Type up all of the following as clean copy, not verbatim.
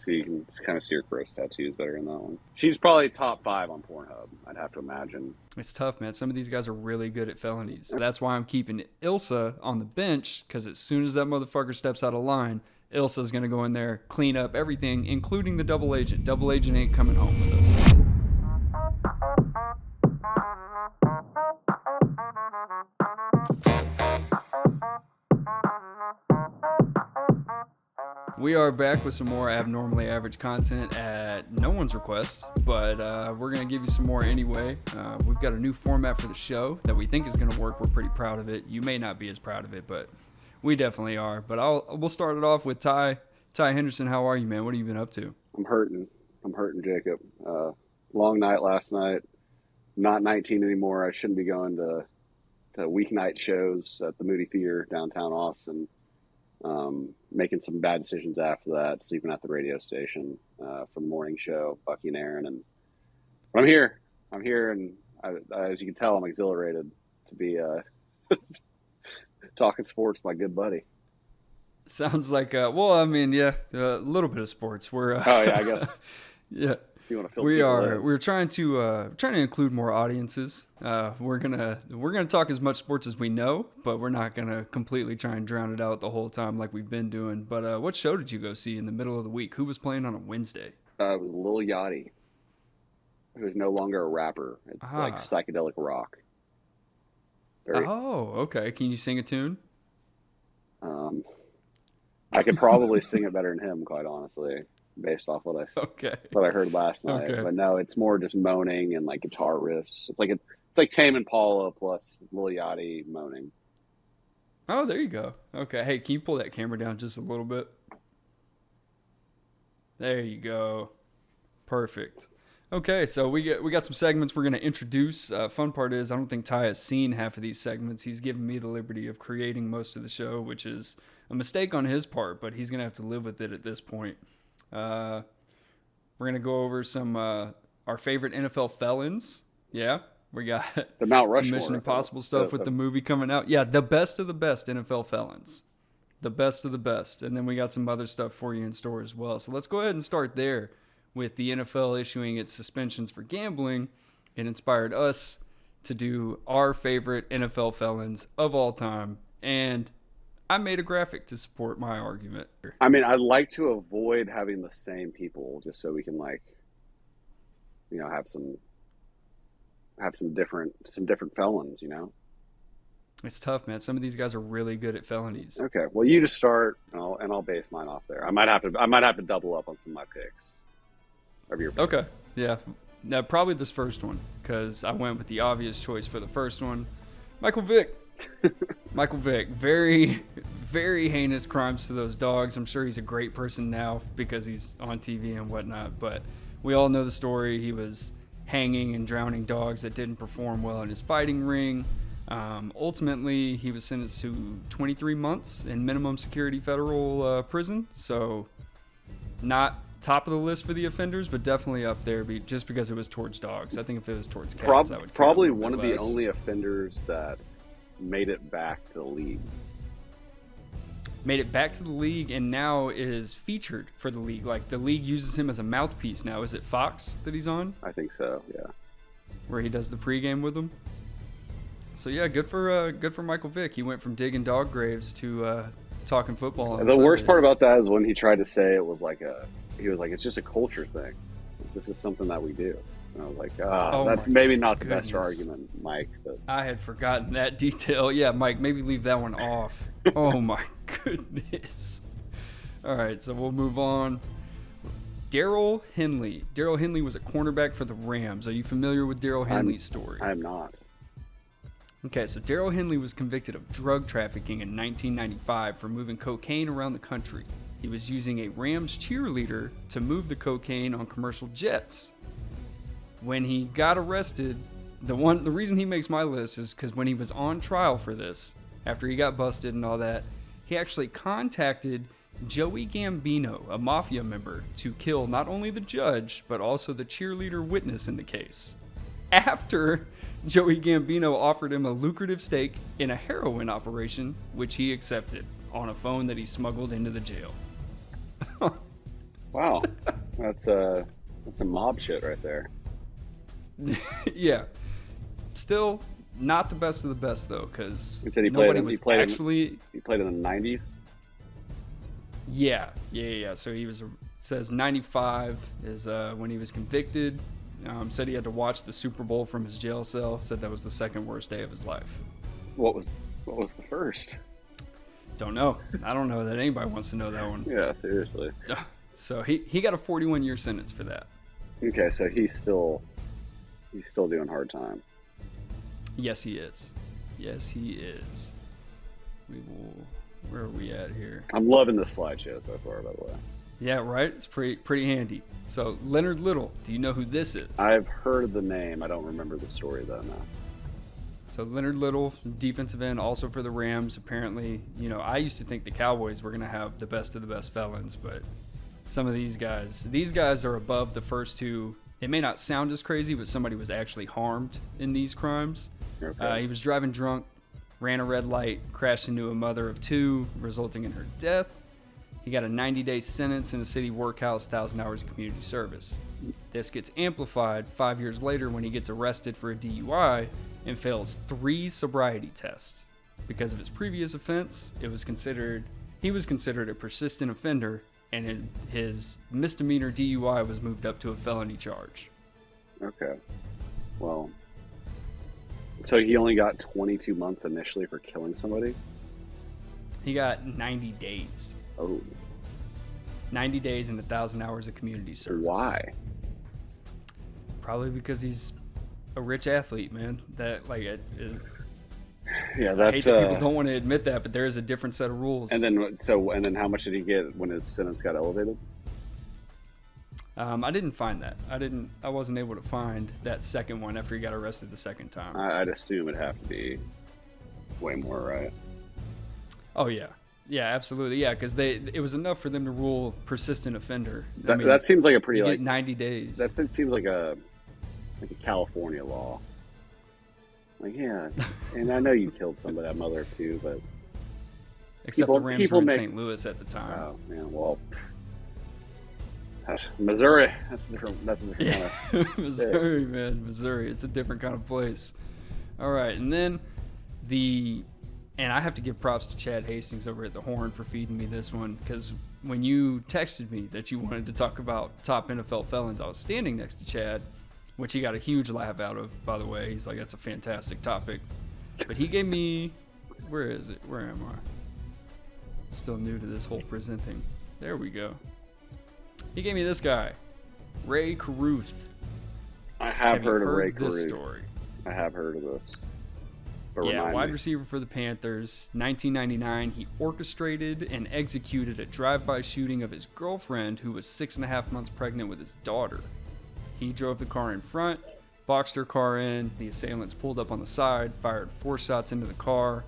So you can kind of steer gross tattoos better in that one. She's probably top 5 on Pornhub, I'd have to imagine. It's tough, man. Some of these guys are really good at felonies. So that's why I'm keeping Ilsa on the bench, because as soon as that motherfucker steps out of line, Ilsa's going to go in there, clean up everything, including the double agent. Double agent ain't coming home with us. We are back with some more abnormally average content at no one's request, but we're going to give you some more anyway. We've got a new format for the show that we think is going to work. We're pretty proud of it. You may not be as proud of it, but we definitely are. But we'll start it off with Ty. Ty Henderson, how are you, man? What have you been up to? I'm hurting, Jacob. Long night last night. Not 19 anymore. I shouldn't be going to weeknight shows at the Moody Theater downtown Austin. Making some bad decisions after that, sleeping at the radio station for the morning show, Bucky and Aaron. But I'm here, and as you can tell, I'm exhilarated to be talking sports with my good buddy. Sounds like, a little bit of sports. We're oh yeah, I guess. Yeah. You want to fill we're trying to include more audiences. We're gonna talk as much sports as we know, but we're not gonna completely try and drown it out the whole time like we've been doing. But what show did you go see in the middle of the week? Who was playing on a Wednesday? It was Lil Yachty, who is no longer a rapper. It's like psychedelic rock. Okay. Can you sing a tune? I could probably sing it better than him, quite honestly, based off what I heard last night. Okay. But no, it's more just moaning and like guitar riffs. It's like Tame Impala plus Lil Yachty moaning. Oh, there you go. Okay, hey, can you pull that camera down just a little bit? There you go. Perfect. Okay, so we got some segments we're going to introduce. Fun part is I don't think Ty has seen half of these segments. He's given me the liberty of creating most of the show, which is a mistake on his part, but he's going to have to live with it at this point. We're going to go over some our favorite NFL felons. Yeah, we got the Mount Rushmore, some Mission Impossible stuff with the movie coming out. Yeah, the best of the best NFL felons. The best of the best. And then we got some other stuff for you in store as well. So let's go ahead and start there. With the NFL issuing its suspensions for gambling, it inspired us to do our favorite NFL felons of all time. And I made a graphic to support my argument. I mean, I'd like to avoid having the same people just so we can have some different felons, It's tough, man. Some of these guys are really good at felonies. Okay. Well, you just start and I'll base mine off there. I might have to double up on some of my picks. Okay, yeah. Now, probably this first one, because I went with the obvious choice for the first one. Michael Vick. Michael Vick. Very, very heinous crimes to those dogs. I'm sure he's a great person now because he's on TV and whatnot, but we all know the story. He was hanging and drowning dogs that didn't perform well in his fighting ring. Ultimately, he was sentenced to 23 months in minimum security federal prison, so not top of the list for the offenders, but definitely up there just because it was towards dogs. I think if it was towards cats, I would probably one of the only offenders that made it back to the league. Made it back to the league and now is featured for the league. Like the league uses him as a mouthpiece now. Is it Fox that he's on? I think so, yeah. Where he does the pregame with them. So yeah, good for Michael Vick. He went from digging dog graves to talking football. The worst part about that is when he tried to say it was he was like, it's just a culture thing. This is something that we do. And I was like, that's maybe not the best argument, Mike. But I had forgotten that detail. Yeah, Mike, maybe leave that one off. Oh, my goodness. All right, so we'll move on. Darrell Henley. Darrell Henley was a cornerback for the Rams. Are you familiar with Darrell Henley's story? I am not. Okay, so Darrell Henley was convicted of drug trafficking in 1995 for moving cocaine around the country. He was using a Rams cheerleader to move the cocaine on commercial jets. When he got arrested, the reason he makes my list is because when he was on trial for this, after he got busted and all that, he actually contacted Joey Gambino, a mafia member, to kill not only the judge, but also the cheerleader witness in the case. After Joey Gambino offered him a lucrative stake in a heroin operation, which he accepted on a phone that he smuggled into the jail. Wow, that's some mob shit right there. Yeah. Still not the best of the best though, because He said nobody was actually. He played in the '90s. Yeah. So he was. Says 95 is when he was convicted. Said he had to watch the Super Bowl from his jail cell. Said that was the second worst day of his life. What was the first? Don't know. I don't know that anybody wants to know that one. Yeah, seriously. So he got a 41-year sentence for that. Okay, so he's still doing hard time. Yes, he is. Yes, he is. We will. Where are we at here? I'm loving this slideshow so far, by the way. Yeah, right? It's pretty handy. So, Leonard Little, do you know who this is? I've heard the name. I don't remember the story, though, now. So, Leonard Little, defensive end, also for the Rams. Apparently, I used to think the Cowboys were going to have the best of the best felons, but some of these guys are above the first two. It may not sound as crazy, but somebody was actually harmed in these crimes. Okay. He was driving drunk, ran a red light, crashed into a mother of two, resulting in her death. He got a 90-day sentence in a city workhouse, 1,000 hours of community service. This gets amplified 5 years later when he gets arrested for a DUI and fails 3 sobriety tests. Because of his previous offense, he was considered a persistent offender, and his misdemeanor DUI was moved up to a felony charge. Okay. Well, so he only got 22 months initially for killing somebody? He got 90 days. Oh. 90 days and 1,000 hours of community service. Why? Probably because he's a rich athlete, man. Yeah, I that's. hate that people don't want to admit that, but there is a different set of rules. And then how much did he get when his sentence got elevated? I didn't find that. I wasn't able to find that second one after he got arrested the second time. I'd assume it'd have to be way more, right? Oh yeah. Yeah, absolutely. Yeah, because it was enough for them to rule persistent offender. That seems like a pretty, you like, get 90 days. That seems like a California law. Like, yeah, and I know you killed somebody, that mother of two, but except the Rams were in St. Louis at the time. Oh man, well, Missouri. That's a different kind of Missouri, man, Missouri. It's a different kind of place. All right, and then and I have to give props to Chad Hastings over at the Horn for feeding me this one, because when you texted me that you wanted to talk about top NFL felons, I was standing next to Chad, which he got a huge laugh out of, by the way. He's like, that's a fantastic topic. But he gave me, where is it? Where am I? I'm still new to this whole presenting. There we go. He gave me this guy, Ray Caruth. I have heard of Ray this Caruth. Story? I have heard of this. But yeah, wide receiver for the Panthers. 1999, he orchestrated and executed a drive-by shooting of his girlfriend, who was 6.5 months pregnant with his daughter. He drove the car in front, boxed her car in. The assailants pulled up on the side, fired 4 shots into the car.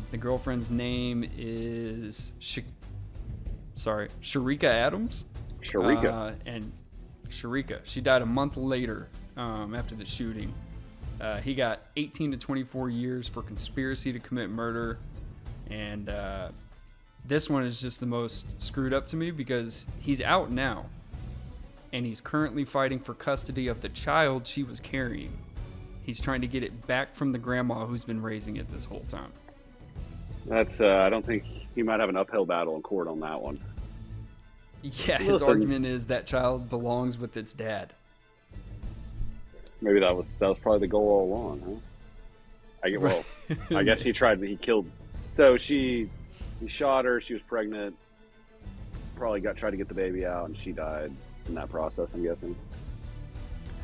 The girlfriend's name is Sharika Adams. And Sharika. She died a month later after the shooting. He got 18 to 24 years for conspiracy to commit murder. And this one is just the most screwed up to me because he's out now. And he's currently fighting for custody of the child she was carrying. He's trying to get it back from the grandma who's been raising it this whole time. That's, I don't think he might have an uphill battle in court on that one. Yeah, his argument is that child belongs with its dad. Maybe that was probably the goal all along, huh? I guess he killed. So he shot her. She was pregnant. Probably tried to get the baby out, and she died in that process, I'm guessing.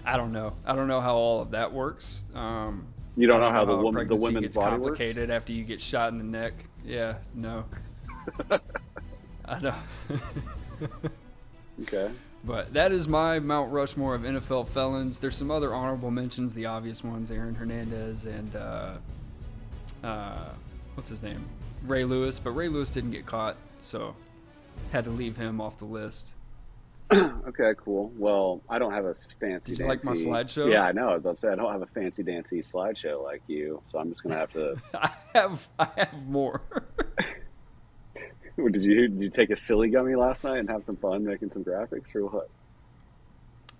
I don't know how all of that works. You don't know how the women's gets body complicated works? after you get shot in the neck. Yeah, no. I know. Okay. But that is my Mount Rushmore of NFL felons. There's some other honorable mentions, the obvious ones, Aaron Hernandez and what's his name? Ray Lewis. But Ray Lewis didn't get caught, so had to leave him off the list. Okay, cool. Well, I don't have a fancy Did you dancy... like my slideshow? Yeah, I know. I was about to say, I don't have a fancy dancy slideshow like you, so I'm just going to have to... I have more. Did you take a silly gummy last night and have some fun making some graphics or what?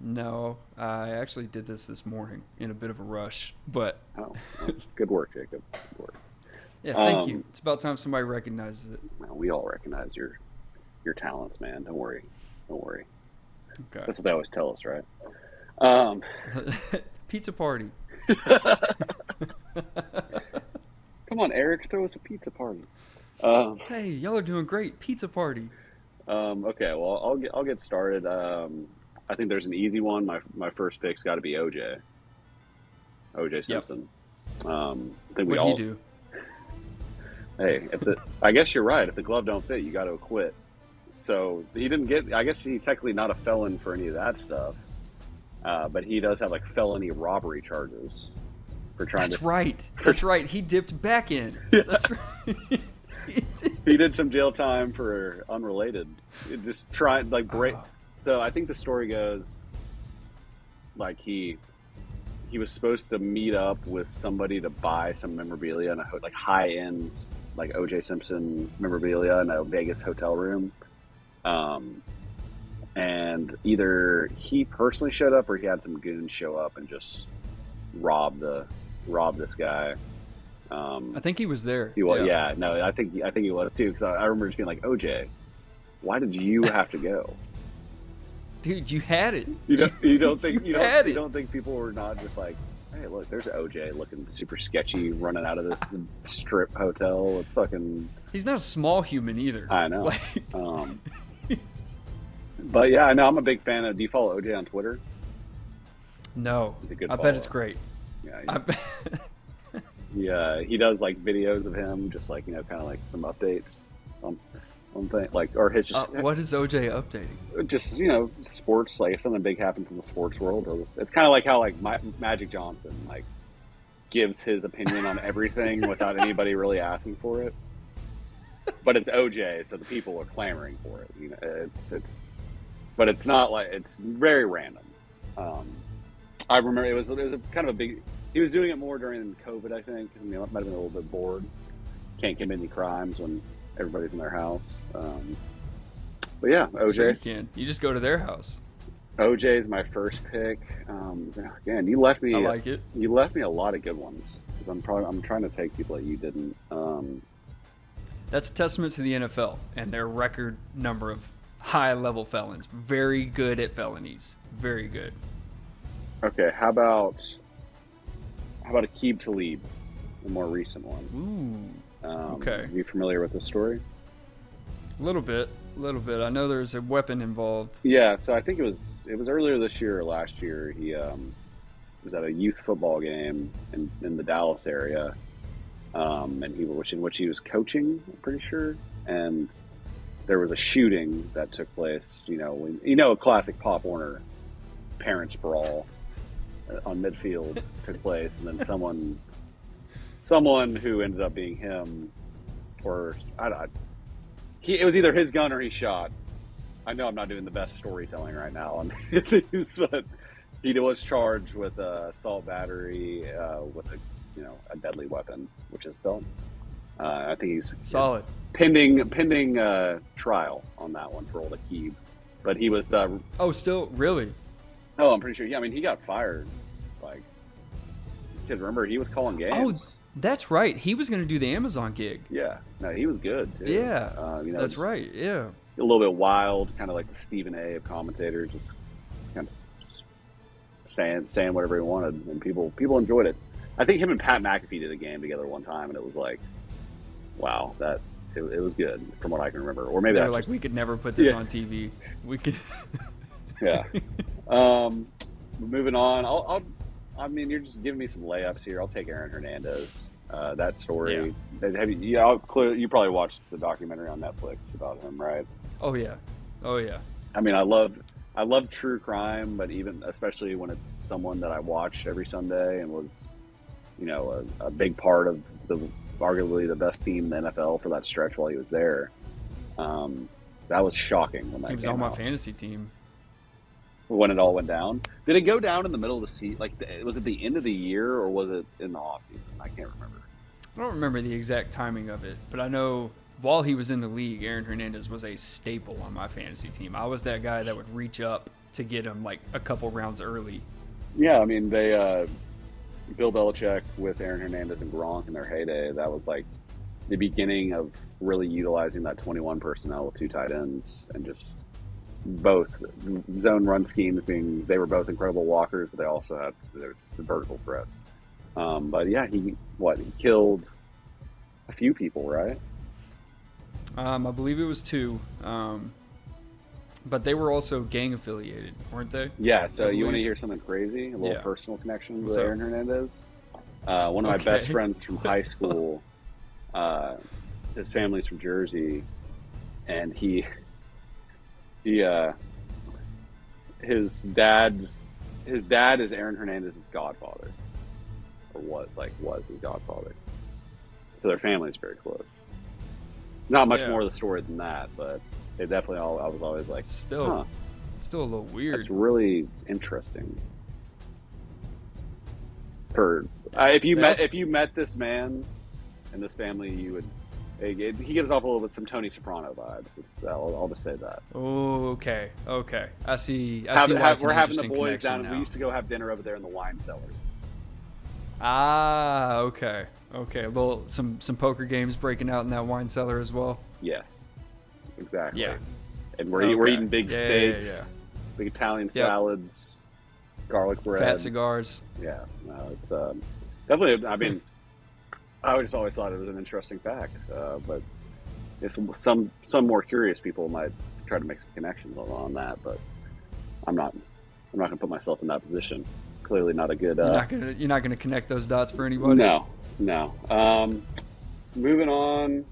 No, I actually did this morning in a bit of a rush, but Oh, well, good work, Jacob. Good work. yeah, thank you. It's about time somebody recognizes it. Well, we all recognize your talents, man. Don't worry. Don't worry. Okay. That's what they always tell us, right? Um, Pizza party. Come on, Eric, throw us a pizza party. Hey, y'all are doing great. Pizza party. Okay, well, I'll get started. I think there's an easy one. My first pick's got to be OJ. OJ Simpson. I think we What'd all. he do? Hey, I guess you're right. If the glove don't fit, you got to acquit. So he didn't get. I guess he's technically not a felon for any of that stuff. But he does have like felony robbery charges for trying That's to. right. That's right. He dipped back in. Yeah. That's right. He did some jail time for unrelated. It just trying like break. So I think the story goes like he was supposed to meet up with somebody to buy some memorabilia in a like high end like OJ Simpson memorabilia in a Vegas hotel room. And either he personally showed up or he had some goons show up and just rob this guy. I think he was there. He was, yeah. No, I think he was too, because I remember just being like, OJ, why did you have to go? Dude, you had it. You don't think you had it. don't think people were not just like, hey, look, there's OJ looking super sketchy running out of this strip hotel with fucking. He's not a small human either. I know. Like... But yeah, I know I'm a big fan of. Do you follow OJ on Twitter? No, He's a good I bet it's great. Yeah, he does like videos of him, just like kind of like some updates on thing, like or his just. What is OJ updating? Just sports. Like if something big happens in the sports world, it's kind of like how like Magic Johnson like gives his opinion on everything without anybody really asking for it. But it's OJ, so the people are clamoring for it. But it's not like it's very random. I remember it was a kind of a big. He was doing it more during COVID, I think. I mean, it might have been a little bit bored. Can't commit any crimes when everybody's in their house. But yeah, OJ. Sure you can. You just go to their house. OJ is my first pick. Again, you left me. I like it. You left me a lot of good ones. I'm trying to take people that you didn't. That's a testament to the NFL and their record number of high-level felons. Very good at felonies. Very good. Okay, how about Aqib Talib, the more recent one? Ooh. Okay. Are you familiar with this story? A little bit. I know there's a weapon involved. Yeah, so I think it was earlier this year or last year. He was at a youth football game in the Dallas area, and in which he was coaching, I'm pretty sure, and there was a shooting that took place. A classic Pop Warner parents brawl on midfield took place, and then someone who ended up being him, or I don't. It was either his gun or he shot. I know I'm not doing the best storytelling right now on these, but he was charged with assault battery with a deadly weapon, which is felony. I think he's solid. Pending trial on that one for old Aqib, but he was. Still really? Oh, I'm pretty sure. Yeah, I mean, he got fired. Like, because remember, he was calling games. Oh, that's right. He was going to do the Amazon gig. Yeah. No, he was good, too. Yeah. That's right. Yeah. A little bit wild, kind of like the Stephen A. of commentators, just kind of just saying whatever he wanted, and people enjoyed it. I think him and Pat McAfee did a game together one time, and it was like, wow, it was good from what I can remember. Or maybe they were like, we could never put this on TV. We could. Yeah. Moving on. I mean, you're just giving me some layups here. I'll take Aaron Hernandez. That story. Yeah. You probably watched the documentary on Netflix about him, right? Oh yeah. I mean, I love true crime, but especially when it's someone that I watched every Sunday and was, a big part of arguably the best team in the NFL for that stretch while he was there. That was shocking when that came out. He was on my fantasy team. When it all went down, did it go down in the middle of the season? Like, was it the end of the year or was it in the off season? I can't remember. I don't remember the exact timing of it, but I know while he was in the league, Aaron Hernandez was a staple on my fantasy team. I was that guy that would reach up to get him like a couple rounds early. Yeah, I mean, Bill Belichick with Aaron Hernandez and Gronk in their heyday, that was like the beginning of really utilizing that 21 personnel with two tight ends and just both zone run schemes being, they were both incredible walkers, but they also had vertical threats. But yeah, he killed a few people, right? I believe it was 2. But they were also gang affiliated, weren't they? Yeah, so you want to hear something crazy? A little personal connection with Aaron Hernandez? One of my best friends from high school, his family's from Jersey, and his dad is Aaron Hernandez's godfather, or was his godfather. So their family's very close. Not much more of the story than that, but it definitely I was always like, still a little weird. It's really interesting. If you met this man and this family, you would. He gives off a little bit some Tony Soprano vibes. I'll just say that. Oh, okay. I see. We're having the boys down. Now. We used to go have dinner over there in the wine cellar. Ah, okay. A little some poker games breaking out in that wine cellar as well. Yeah, exactly. Yeah, and we're eating big steaks, big Italian salads, garlic bread, fat cigars. Yeah, no, it's definitely. I mean, I just always thought it was an interesting fact, but if some more curious people might try to make some connections on that, but I'm not gonna put myself in that position. Clearly not a good. You're not gonna connect those dots for anybody. No. Moving on.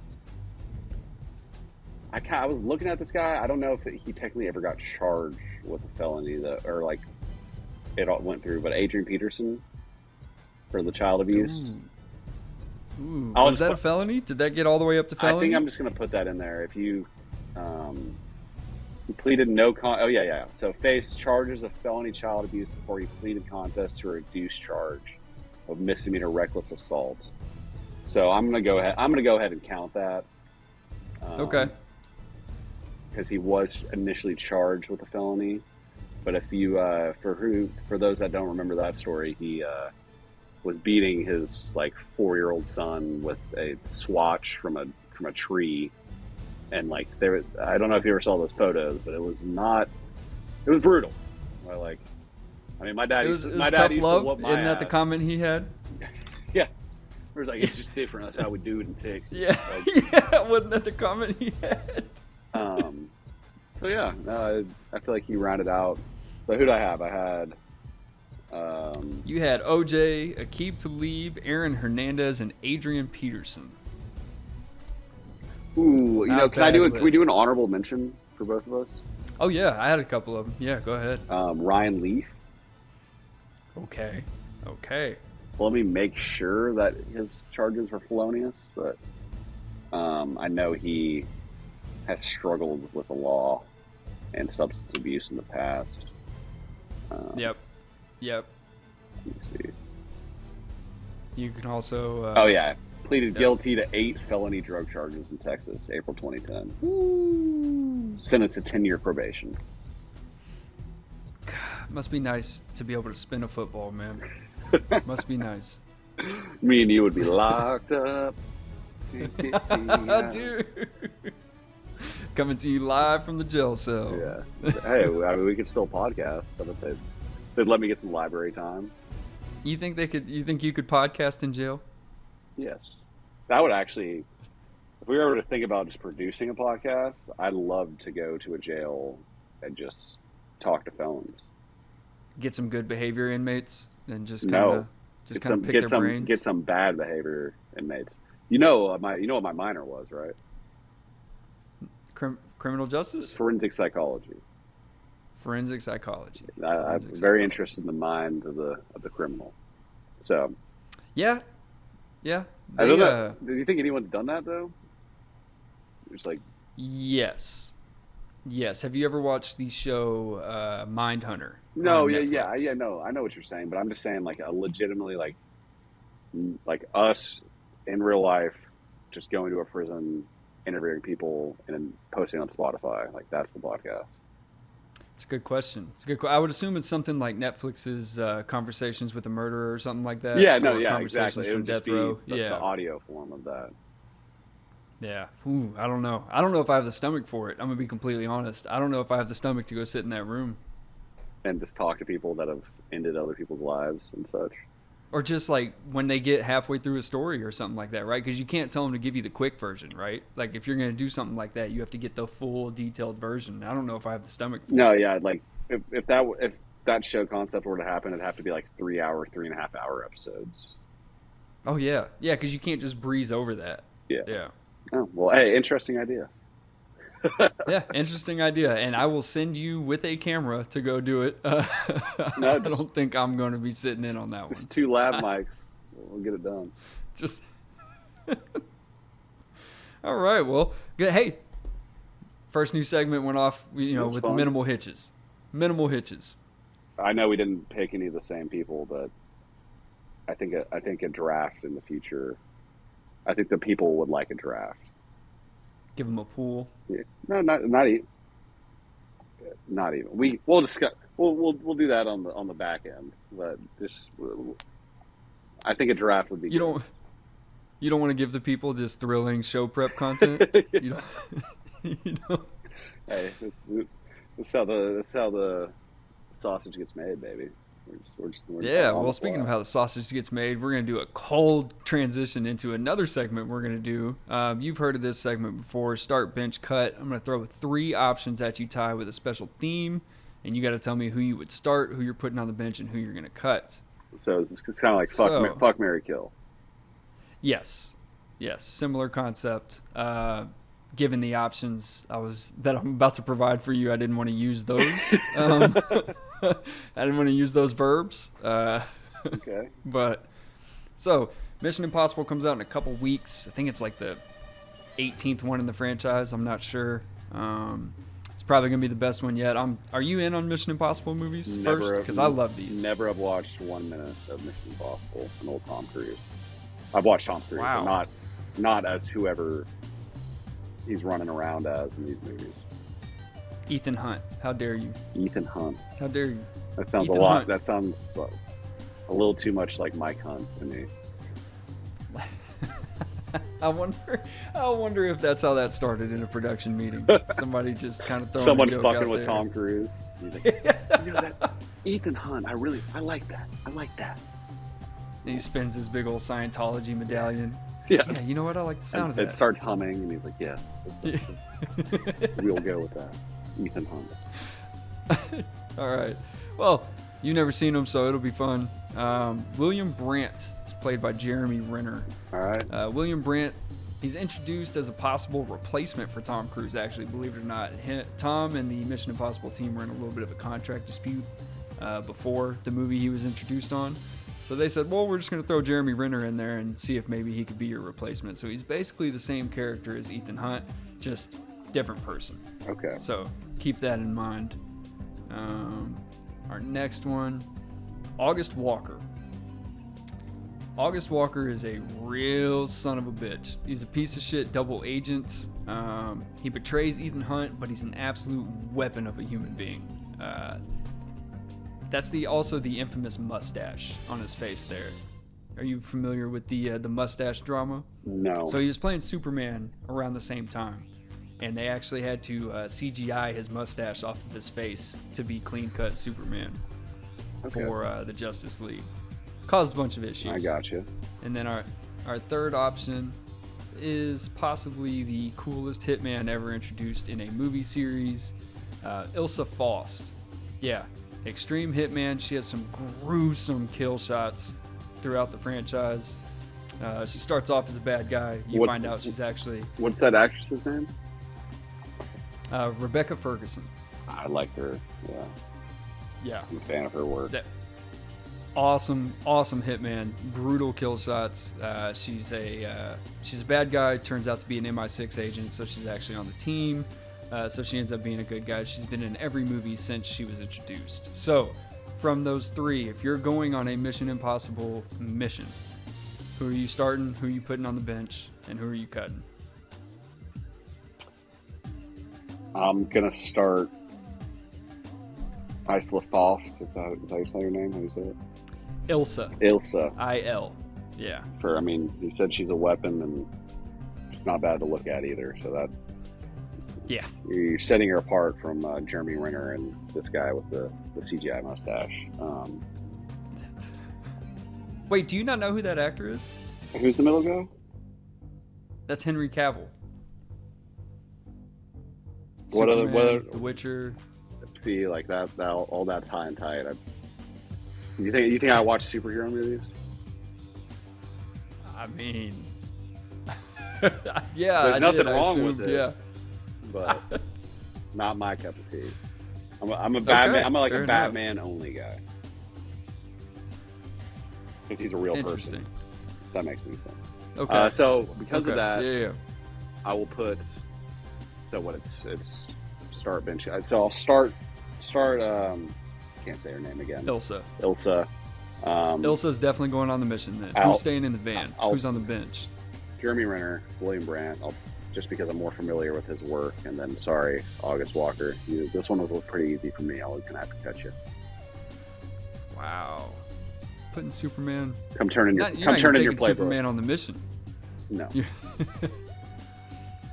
I was looking at this guy. I don't know if he technically ever got charged with a felony or like it all went through, but Adrian Peterson for the child abuse. Ooh. Was that a felony? Did that get all the way up to felony? I think I'm just going to put that in there. If you he pleaded no Oh yeah. So faced charges of felony child abuse before he pleaded contest to a reduced charge of misdemeanor reckless assault. So I'm going to go ahead and count that. Okay. Because he was initially charged with a felony, but if you for those that don't remember that story, he was beating his 4-year-old son with a swatch from a tree, and I don't know if you ever saw those photos, but it was brutal. My dad used to whoop my Isn't that the comment he had? Yeah. It was it's just different. That's how we do it in Texas. Yeah, wasn't that the comment he had? So yeah, I feel like he rounded out. So who'd I have? I had. You had OJ, Aqib Talib, Aaron Hernandez, and Adrian Peterson. Ooh, can we do an honorable mention for both of us? Oh yeah, I had a couple of them. Yeah, go ahead. Ryan Leaf. Okay. Let me make sure that his charges were felonious, but I know he has struggled with the law and substance abuse in the past. Yep. Let me see. You can also... pleaded guilty to 8 felony drug charges in Texas, April 2010. Ooh. Sentenced to 10-year probation. God, must be nice to be able to spin a football, man. Must be nice. Me and you would be locked up. Dude. Coming to you live from the jail cell. Yeah. Hey, we could still podcast. I bet they'd let me get some library time. You think they could? You think you could podcast in jail? Yes. That would actually, if we were ever to think about just producing a podcast, I'd love to go to a jail and just talk to felons. Get some good behavior inmates and just kind of pick their brains. Get some bad behavior inmates. You know what my minor was, right? Criminal justice? Forensic psychology. Forensic psychology. I'm very interested in the mind of the criminal. So. Yeah. I don't know. Do you think anyone's done that though? It's Yes. Have you ever watched the show Mindhunter? No. Yeah. No, I know what you're saying, but I'm just saying a legitimately like us in real life, just going to a prison interviewing people and then posting on Spotify. Like that's the podcast. It's a good question. I would assume it's something like Netflix's Conversations with a Murderer or something like that. Yeah, no, or yeah, Conversations exactly. It from would just Death Row. be the audio form of that. Yeah. Ooh, I don't know. I don't know if I have the stomach for it. I'm gonna be completely honest. I don't know if I have the stomach to go sit in that room. And just talk to people that have ended other people's lives and such. Or just like when they get halfway through a story or something like that, right? Because you can't tell them to give you the quick version, right? Like if you're going to do something like that, you have to get the full detailed version. I don't know if I have the stomach for it. No, yeah, like if that show concept were to happen, it'd have to be like 3.5 hour episodes. Oh yeah, yeah, because you can't just breeze over that. Yeah. Oh well, hey, interesting idea. Yeah, interesting idea, and I will send you with a camera to go do it. I don't think I'm going to be sitting in on that one. Just 2 lab mics, we'll get it done. Just all right. Well, good. Hey, first new segment went off, with fun. minimal hitches. Minimal hitches. I know we didn't pick any of the same people, but I think a draft in the future. I think the people would like a draft. Give them a pool. Yeah. No, not even. Not even. We'll discuss. We'll do that on the back end. But just, I think a draft would be. You don't want to give the people this thrilling show prep content. You don't. Hey, that's how the sausage gets made, baby. Yeah, well, speaking of how the sausage gets made, we're going to do a cold transition into another segment we're going to do. You've heard of this segment before, start, bench, cut. I'm going to throw 3 options at you, Ty, with a special theme, and you got to tell me who you would start, who you're putting on the bench, and who you're going to cut. So it's kind of like fuck, marry, kill. Yes, similar concept. Given the options that I'm about to provide for you, I didn't want to use those. I didn't want to use those verbs. Okay. But so Mission Impossible comes out in a couple weeks. I think it's like the 18th one in the franchise. I'm not sure. It's probably gonna be the best one yet. Are you in on Mission Impossible movies first? Because I love these. Never have watched 1 minute of Mission Impossible. An old Tom Cruise. I've watched Tom Cruise, wow. But not as whoever he's running around as in these movies. Ethan Hunt. How dare you? Ethan Hunt. How dare you? That sounds Ethan a lot. Hunt. That sounds a little too much like Mike Hunt to me. I wonder if that's how that started in a production meeting. Somebody just kind of throwing someone a joke fucking out with there. Tom Cruise. He's like, that Ethan Hunt. I like that. I like that. And he spins his big old Scientology medallion. Yeah. Yeah, you know what? I like the sound of that. It starts humming, and he's like, yes. We'll go with that. Ethan Hunt. All right. Well, you've never seen him, so it'll be fun. William Brandt is played by Jeremy Renner. All right. William Brandt, he's introduced as a possible replacement for Tom Cruise, actually, believe it or not. Tom and the Mission Impossible team were in a little bit of a contract dispute before the movie he was introduced on. So they said, well, we're just going to throw Jeremy Renner in there and see if maybe he could be your replacement. So he's basically the same character as Ethan Hunt, just different person. Okay. So keep that in mind. Our next one, August Walker. August Walker is a real son of a bitch. He's a piece of shit double agent. He betrays Ethan Hunt, but he's an absolute weapon of a human being. That's also the infamous mustache on his face there. Are you familiar with the mustache drama? No. So he was playing Superman around the same time, and they actually had to CGI his mustache off of his face to be clean-cut Superman for the Justice League. Caused a bunch of issues. I got you. And then our third option is possibly the coolest hitman ever introduced in a movie series, Ilsa Faust. Yeah. Extreme hitman. She has some gruesome kill shots throughout the franchise. She starts off as a bad guy. You find out she's actually... What's that actress's name? Rebecca Ferguson. I like her. Yeah. Yeah. I'm a fan of her work. Awesome hitman. Brutal kill shots. She's a bad guy. Turns out to be an MI6 agent, so she's actually on the team. So she ends up being a good guy. She's been in every movie since she was introduced. So, from those 3, if you're going on a Mission Impossible mission, who are you starting, who are you putting on the bench, and who are you cutting? I'm gonna start Isla Fosk. Is that how you say her name? How do you say it? Ilsa. Ilsa. I-L. Yeah. You said she's a weapon, and she's not bad to look at either. So that. Yeah. You're setting her apart from Jeremy Renner and this guy with the CGI mustache. Wait, do you not know who that actor is? Who's the middle guy? That's Henry Cavill. What other? The Witcher. See, like that all that's high and tight. You think I watch superhero movies? I mean, yeah, there's nothing wrong assumed, with it. Yeah, but not my cup of tea. I'm a Batman. Okay, I'm like fair a Batman only guy because he's a real person. If that makes any sense. Okay. So because of that, yeah. I will put. So what it's start bench. So I'll start. Can't say her name again. Ilsa. Ilsa's definitely going on the mission then. Who's staying in the van? Who's on the bench? Jeremy Renner, William Brandt. Just because I'm more familiar with his work. And then, sorry, August Walker. This one was pretty easy for me. I was going to have to cut you. Wow. Putting Superman... Come turn in your playbook. Superman on the mission. No.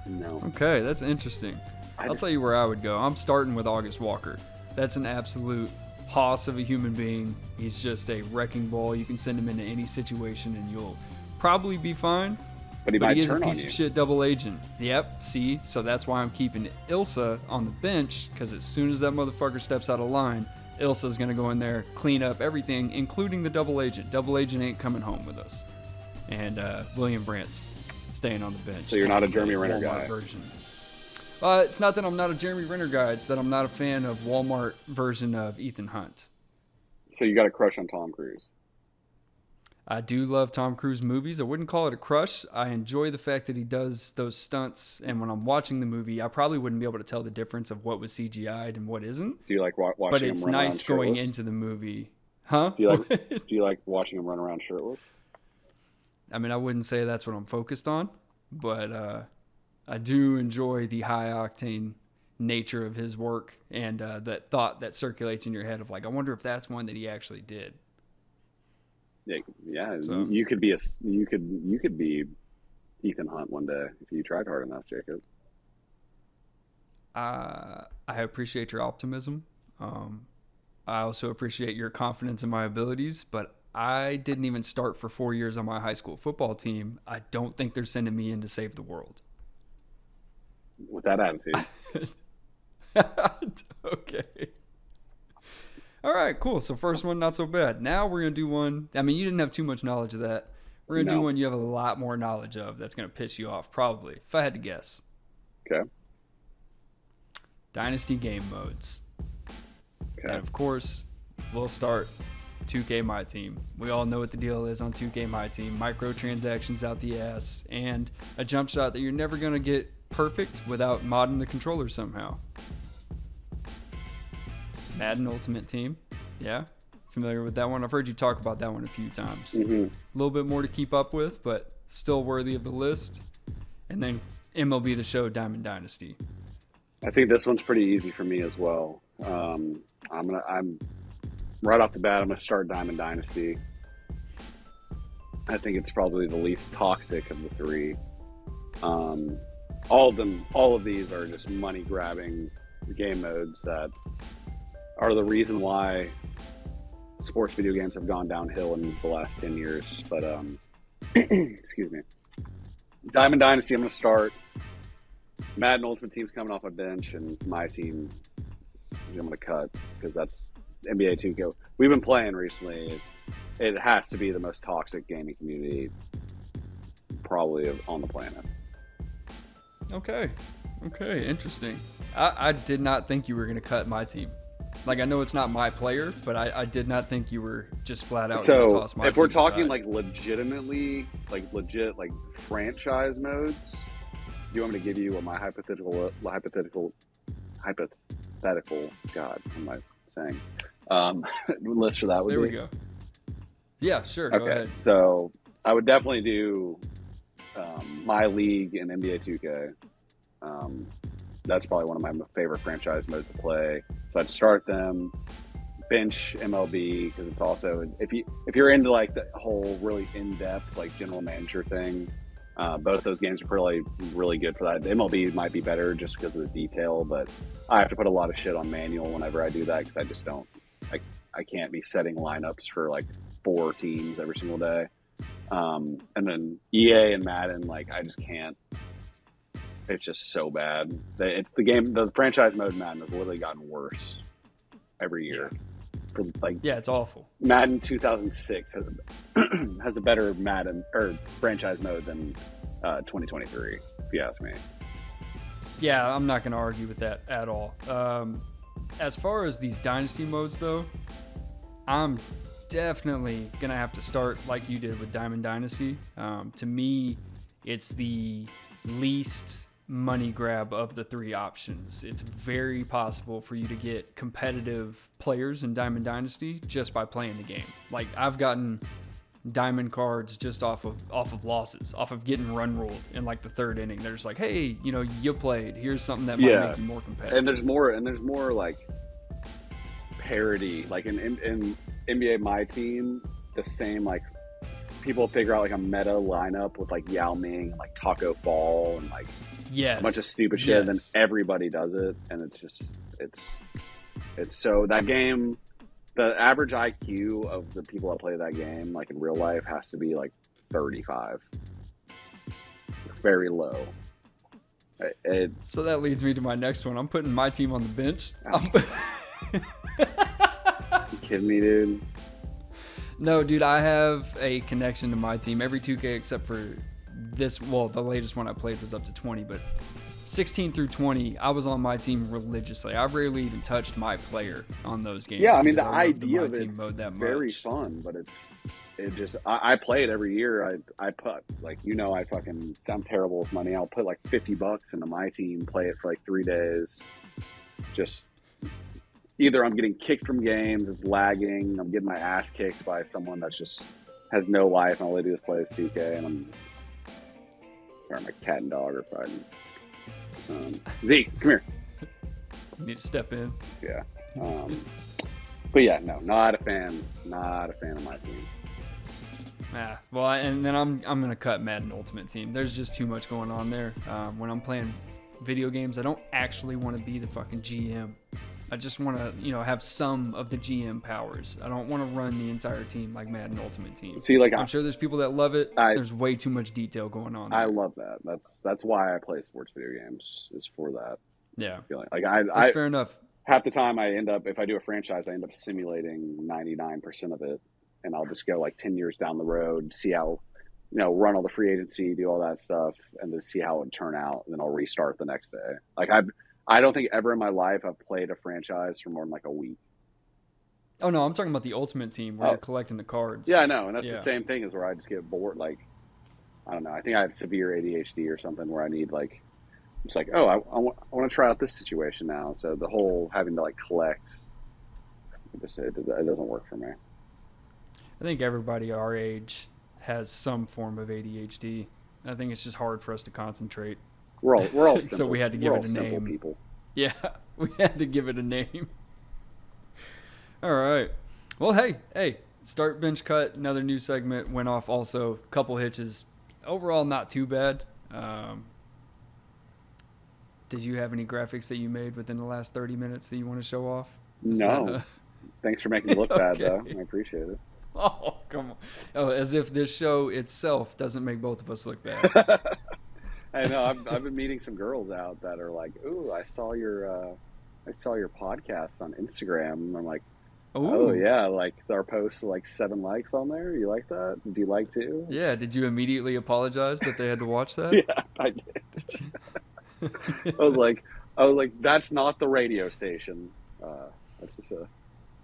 No. Okay, that's interesting. I'll tell you where I would go. I'm starting with August Walker. That's an absolute hoss of a human being. He's just a wrecking ball. You can send him into any situation and you'll probably be fine. But he is a piece of shit double agent. Yep, see? So that's why I'm keeping Ilsa on the bench, because as soon as that motherfucker steps out of line, Ilsa's going to go in there, clean up everything, including the double agent. Double agent ain't coming home with us. And William Brandt's staying on the bench. So you're not a Jeremy Renner guy? Version. It's not that I'm not a Jeremy Renner guy. It's that I'm not a fan of Walmart version of Ethan Hunt. So you got a crush on Tom Cruise? I do love Tom Cruise movies. I wouldn't call it a crush. I enjoy the fact that he does those stunts. And when I'm watching the movie, I probably wouldn't be able to tell the difference of what was CGI'd and what isn't. Do you like watching him run around shirtless? But it's nice going into the movie. Huh? Do you like watching him run around shirtless? I mean, I wouldn't say that's what I'm focused on. But I do enjoy the high-octane nature of his work and that thought that circulates in your head of like, I wonder if that's one that he actually did. Yeah. So, you could be Ethan Hunt one day if you tried hard enough, Jacob. I appreciate your optimism. I also appreciate your confidence in my abilities, but I didn't even start for 4 years on my high school football team. I don't think they're sending me in to save the world. With that attitude. Okay. All right, cool. So first one, not so bad. Now we're going to do one. I mean, you didn't have too much knowledge of that. We're going to do one you have a lot more knowledge of that's going to piss you off, probably, if I had to guess. Okay. Dynasty game modes. Okay. And of course, we'll start 2K My Team. We all know what the deal is on 2K My Team. Microtransactions out the ass and a jump shot that you're never going to get perfect without modding the controller somehow. Madden Ultimate Team. Yeah. Familiar with that one? I've heard you talk about that one a few times. Mm-hmm. A little bit more to keep up with, but still worthy of the list. And then MLB The Show Diamond Dynasty. I think this one's pretty easy for me as well. I'm right off the bat, I'm going to start Diamond Dynasty. I think it's probably the least toxic of the three. All of these are just money grabbing game modes that are the reason why sports video games have gone downhill in the last 10 years. But excuse me. Diamond Dynasty, I'm going to start. Madden Ultimate Team's coming off my bench, and my team I'm going to cut because that's NBA 2K. We've been playing recently. It has to be the most toxic gaming community probably on the planet. Okay, interesting. I did not think you were going to cut my team. Like, I know it's not my player, but I did not think you were just flat out going to toss my team. So, if we're talking aside. like legitimately, like legit, like franchise modes, do you want me to give you what my hypothetical, God, what am I saying? List for that would be? There we go. Yeah, sure, go ahead. So, I would definitely do my league in NBA 2K. that's probably one of my favorite franchise modes to play. So I'd start them, bench MLB, because it's also, if you're into like the whole really in-depth like general manager thing, both those games are really, really good for that. The MLB might be better just because of the detail, but I have to put a lot of shit on manual whenever I do that because I just don't. I can't be setting lineups for like 4 teams every single day. And then EA and Madden, like I just can't. It's just so bad. It's the game. The franchise mode in Madden has literally gotten worse every year. For like, yeah, it's awful. Madden 2006 has a better Madden or franchise mode than 2023, if you ask me. Yeah, I'm not going to argue with that at all. As far as these dynasty modes, though, I'm definitely going to have to start like you did with Diamond Dynasty. To me, it's the least money grab of the 3 options. It's very possible for you to get competitive players in Diamond Dynasty just by playing the game. Like, I've gotten diamond cards just off of losses, off of getting run ruled in like the 3rd inning. They're just like, hey, you played. Here's something that might make you more competitive. And there's more like parity. Like in NBA My Team, the same like people figure out like a meta lineup with like Yao Ming and like Taco Fall and like a bunch of stupid shit, and then everybody does it, and it's so that game. The average IQ of the people that play that game, like in real life, has to be like 35. Very low. So that leads me to my next one. I'm putting my team on the bench. You kidding me, dude? No, dude, I have a connection to my team. Every 2K except for this, well, the latest one I played was up to 20, but 16 through 20, I was on my team religiously. I rarely even touched my player on those games. Yeah, I mean, the idea of it's very fun, but I play it every year. I put, like, I'm terrible with money. I'll put like $50 into my team, play it for like 3 days. Just either I'm getting kicked from games, it's lagging, I'm getting my ass kicked by someone that just has no life, and all they do is play as 2K, and I'm sorry, my cat and dog are fighting. Zeke, come here. You need to step in. Yeah. But yeah, no, not a fan of my team. Well, and then I'm gonna cut Madden Ultimate Team. There's just too much going on there. When I'm playing video games, I don't actually want to be the fucking GM. I just want to, have some of the GM powers. I don't want to run the entire team like Madden Ultimate Team. See, like I'm sure there's people that love it. There's way too much detail going on there. I love that. That's why I play sports video games, is for that. Yeah. Feeling. That's fair enough. Half the time if I do a franchise, I end up simulating 99% of it, and I'll just go like 10 years down the road, see how, run all the free agency, do all that stuff, and then see how it would turn out, and then I'll restart the next day. Like I don't think ever in my life I've played a franchise for more than like a week. Oh, no, I'm talking about the Ultimate Team where you're collecting the cards. Yeah, I know, and that's the same thing as where I just get bored. Like, I don't know, I think I have severe ADHD or something where I need like, it's like, oh, I want to try out this situation now. So the whole having to like collect, it doesn't work for me. I think everybody our age has some form of ADHD. I think it's just hard for us to concentrate. We're all simple. So we had to give it a name. People. Yeah, we had to give it a name. All right. Well, hey, start bench cut. Another new segment went off. Also, couple hitches. Overall, not too bad. Did you have any graphics that you made within the last 30 minutes that you want to show off? No. Thanks for making me look bad, though. I appreciate it. Oh, come on. Oh, as if this show itself doesn't make both of us look bad. I know. I've been meeting some girls out that are like, "Ooh, I saw your podcast on Instagram." And I'm like, "Oh yeah, like our post with like 7 likes on there. You like that? Do you like too?" Yeah. Did you immediately apologize that they had to watch that? Yeah, I did. I was like, that's not the radio station. That's just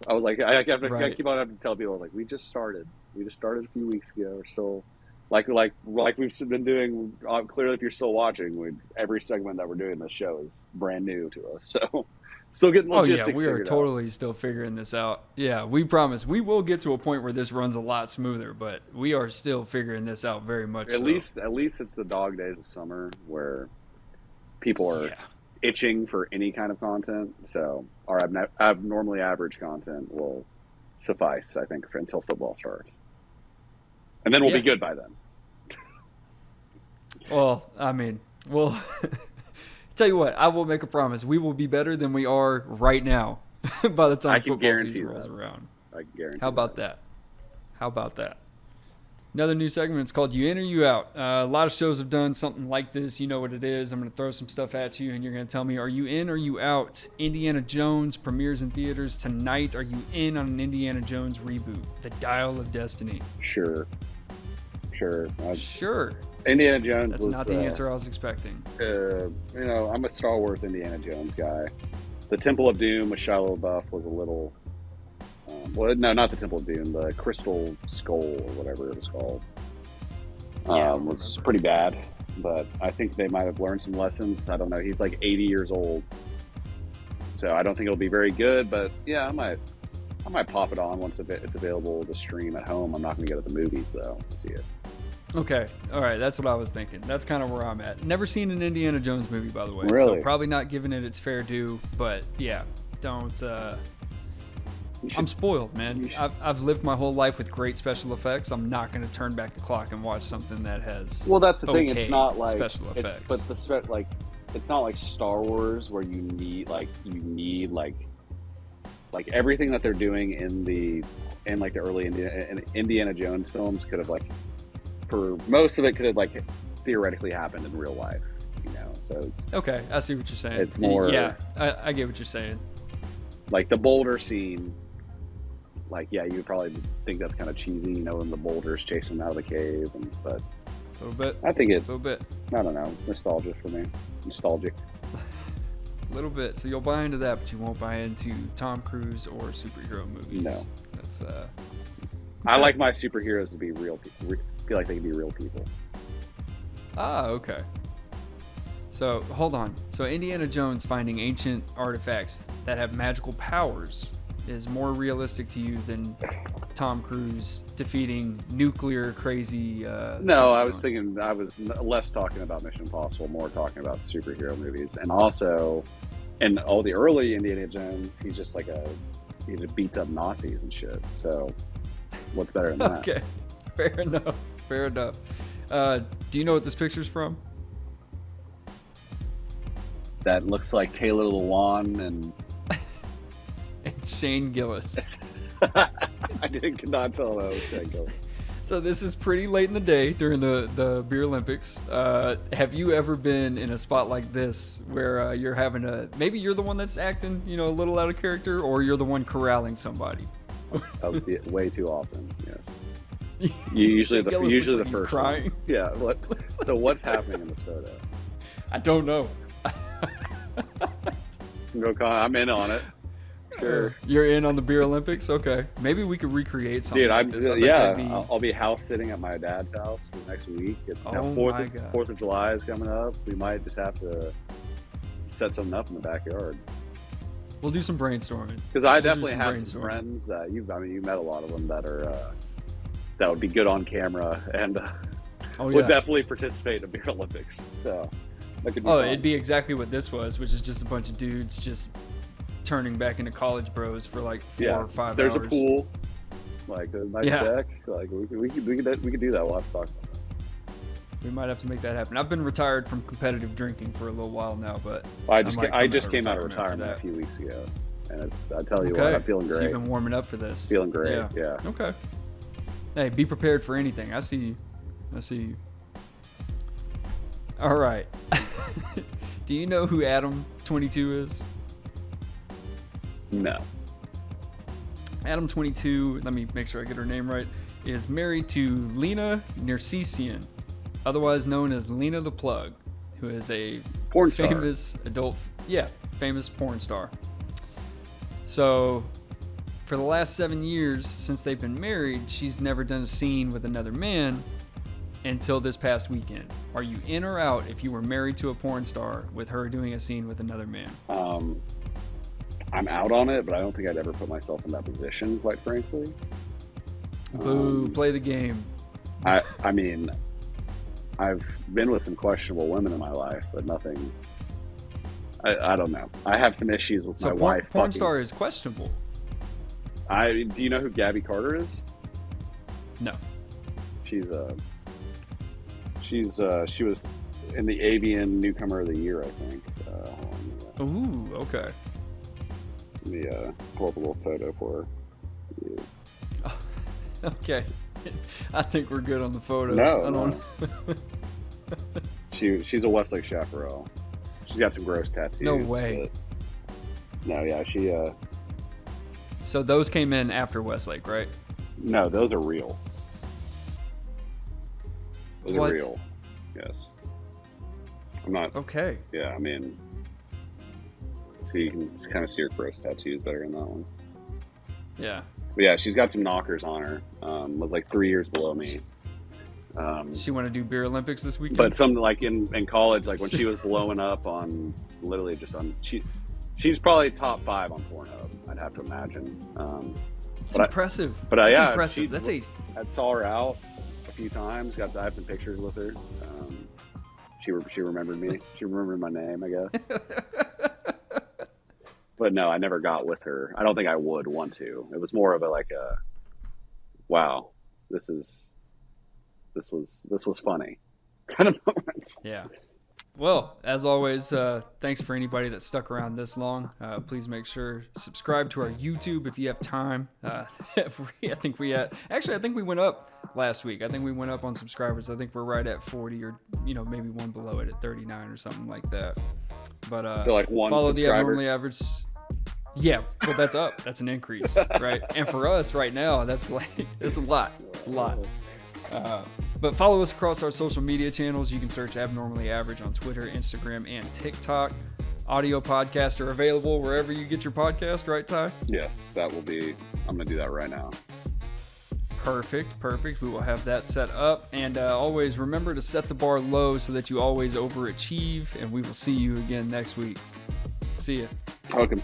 I was like, I keep on having to tell people, I was like, we just started a few weeks ago. We're still like we've been doing. Clearly, if you're still watching, every segment that we're doing this show is brand new to us. So still getting logistics. Oh yeah, we are totally still figuring this out. Yeah, we promise we will get to a point where this runs a lot smoother, but we are still figuring this out very much. At least it's the dog days of summer where people are itching for any kind of content. So our abnormally average content will suffice, I think, until football starts. And then we'll be good by then. Well, I mean, well, tell you what, I will make a promise. We will be better than we are right now by the time football season rolls around. I can guarantee. How about that? How about that? Another new segment. It's called You In or You Out. A lot of shows have done something like this. You know what it is. I'm going to throw some stuff at you, and you're going to tell me, are you in or you out? Indiana Jones premieres in theaters tonight. Are you in on an Indiana Jones reboot? The Dial of Destiny. Sure. Sure. Indiana Jones That's not the answer I was expecting. I'm a Star Wars Indiana Jones guy. The Temple of Doom with Shia LaBeouf was a little... no, not the Temple of Doom. The Crystal Skull or whatever it was called was pretty bad. But I think they might have learned some lessons. I don't know. He's like 80 years old. So I don't think it'll be very good. But yeah, I might pop it on once it's available to stream at home. I'm not going to go to the movies, though, to see it. Okay. All right. That's what I was thinking. That's kind of where I'm at. Never seen an Indiana Jones movie, by the way. Really? So probably not giving it its fair due. But yeah, don't... I'm spoiled, man. I've lived my whole life with great special effects. I'm not going to turn back the clock and watch something that has that's the thing. It's not like special effects. It's not like Star Wars where you need everything that they're doing in the early Indiana Jones films could have for most of it could have theoretically happened in real life. So it's, okay. I see what you're saying. It's more I get what you're saying. Like the boulder scene. You would probably think that's kind of cheesy, when the boulders chasing them out of the cave, but a little bit. I think a little bit. I don't know. It's nostalgia for me. Nostalgic. A little bit. So you'll buy into that, but you won't buy into Tom Cruise or superhero movies. No. That's. I like my superheroes to be real people. Feel like they can be real people. Ah, okay. So hold on. So Indiana Jones finding ancient artifacts that have magical powers is more realistic to you than Tom Cruise defeating nuclear crazy... No, I was less talking about Mission Impossible, more talking about superhero movies. And also, in all the early Indiana Jones, he's just he just beats up Nazis and shit. So, what's better than that? Okay, fair enough. Do you know what this picture's from? That looks like Taylor Lewan and Shane Gillis. I could not tell that was Shane Gillis. So this is pretty late in the day during the Beer Olympics. Have you ever been in a spot like this where you're maybe you're the one that's acting, a little out of character, or you're the one corralling somebody? Way too often, yes. Usually the first crying. One. Yeah. So what's happening in this photo? I don't know. I'm in on it. Sure. You're in on the Beer Olympics? Okay. Maybe we could recreate something. Dude, like this. I'll be house sitting at my dad's house for next week. Fourth of July is coming up. We might just have to set something up in the backyard. We'll do some brainstorming. Because I definitely have some friends that you met a lot of them that are that would be good on camera and would definitely participate in the Beer Olympics. So that could be fun. It'd be exactly what this was, which is just a bunch of dudes just turning back into college bros for 4 or 5 hours. There's a pool, a nice deck. We could do that. We'll have to talk about that. We might have to make that happen. I've been retired from competitive drinking for a little while now, but I just came out of retirement a few weeks ago, and I tell you what, I'm feeling great. So you've been warming up for this. Feeling great. Yeah. Okay. Hey, be prepared for anything. I see you. All right. Do you know who Adam 22 is? No. Adam 22, let me make sure I get her name right, is married to Lena Nersessian, otherwise known as Lena the Plug, who is a famous porn star. So, for the last 7 years since they've been married, she's never done a scene with another man until this past weekend. Are you in or out if you were married to a porn star with her doing a scene with another man? I'm out on it, but I don't think I'd ever put myself in that position, quite frankly. Boo, play the game. I mean, I've been with some questionable women in my life, but nothing. I don't know. I have some issues with my wife. Porn star is questionable. Do you know who Gabby Carter is? No. She was in the Avian Newcomer of the Year, I think. Ooh, okay. Let me pull up a little photo for her. Yeah. Oh, okay. I think we're good on the photo. No. She's a Westlake chaparral. She's got some gross tattoos. No way. No, yeah, she. So those came in after Westlake, right? No, those are real. Those are real. Yes. I'm not. Okay. Yeah, I mean, so you can kind of see her gross tattoos better in that one. Yeah. But yeah, she's got some knockers on her. Was like 3 years below me. She want to do beer Olympics this weekend? But some like in college, like when she was blowing up on literally just on she's probably top 5 on Pornhub. I'd have to imagine. It's impressive. That's impressive. I saw her out a few times. I have some pictures with her. She remembered me. She remembered my name, I guess. But no, I never got with her. I don't think I would want to. It was more of a wow, this was funny kind of moment. Yeah. Well, as always, thanks for anybody that stuck around this long. Please make sure subscribe to our YouTube if you have time. I think we went up last week. I think we went up on subscribers. I think we're right at 40 or maybe one below it at 39 or something like that. But so like one follow subscriber? The abnormally average. Yeah, well that's up. That's an increase, right? And for us right now, that's a lot. It's a lot. But follow us across our social media channels. You can search Abnormally Average on Twitter, Instagram, and TikTok. Audio podcasts are available wherever you get your podcast, right, Ty? Yes, that will be. I'm going to do that right now. Perfect. We will have that set up. And always remember to set the bar low so that you always overachieve. And we will see you again next week. See ya. Welcome.